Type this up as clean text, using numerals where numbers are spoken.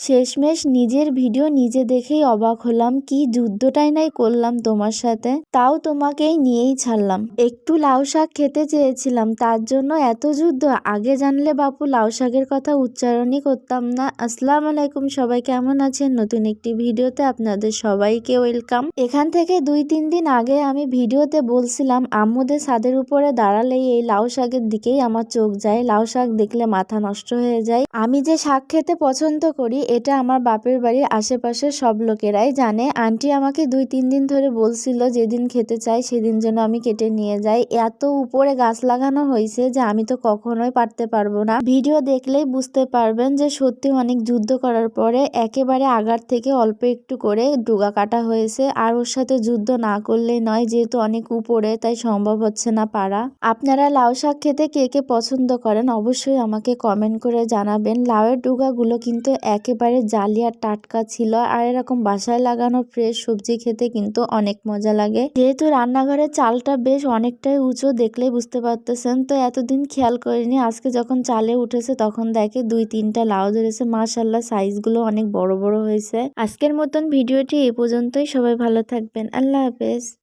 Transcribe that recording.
শেষমেশ নিজের ভিডিও নিজে দেখেই অবাক হলাম, কি যুদ্ধটাই নাই করলাম তোমার সাথে, তাও তোমাকেই নিয়েই ছাড়লাম। একটু লাউ শাক খেতে চেয়েছিলাম, তার জন্য এত যুদ্ধ। আগে জানলে বাপু লাউ শাকের কথা উচ্চারণই করতাম না। আসসালামু আলাইকুম, সবাই কেমন আছেন? নতুন একটি ভিডিওতে আপনাদের সবাইকে ওয়েলকাম। এখান থেকে 2-3 দিন আগে আমি ভিডিওতে বলছিলাম আম্মুদের ছাদের উপরে দাঁড়ালেই এই লাউ শাকের দিকেই আমার চোখ যায়, লাউ শাক দেখলে মাথা নষ্ট হয়ে যায়। আমি যে শাক খেতে পছন্দ করি এটা আমার বাপের বাড়ির আশেপাশের সব লোকেরাই জানে। আন্টি আমাকে 2-3 দিন ধরে বলছিল যেদিন খেতে চাই সেদিন যেন আমি কেটে নিয়ে যাই। এত উপরে গাছ লাগানো হয়েছে যে আমি তো কখনোই পারতে পারবো না। ভিডিও দেখলেই বুঝতে পারবেন যে সত্যি অনেক যুদ্ধ করার পরে একেবারে আগার থেকে অল্প একটু করে ডুগা কাটা হয়েছে। আর ওর সাথে যুদ্ধ না করলেই নয়, যেহেতু অনেক উপরে তাই সম্ভব হচ্ছে না পারা। আপনারা লাউ শাক খেতে কে কে পছন্দ করেন অবশ্যই আমাকে কমেন্ট করে জানাবেন। লাউয়ের ডুগাগুলো কিন্তু একেবারে জালি আর টাটকা ছিল, আর এরকম বাসায় লাগানো ফ্রেশ সবজি খেতে কিন্তু অনেক মজা লাগে। যেহেতু রান্নাঘরের চালটা বেশ অনেকটাই উঁচু, দেখলেই বুঝতে পারতেছেন, তো এতদিন খেয়াল করিনি। আজকে যখন চালে উঠেছে তখন দেখে 2-3টা লাউ ধরেছে। মাশাআল্লাহ, সাইজগুলো অনেক বড় বড় হয়েছে। আজকের মতন ভিডিওটি এই পর্যন্তই। সবাই ভালো থাকবেন। আল্লাহ হাফেজ।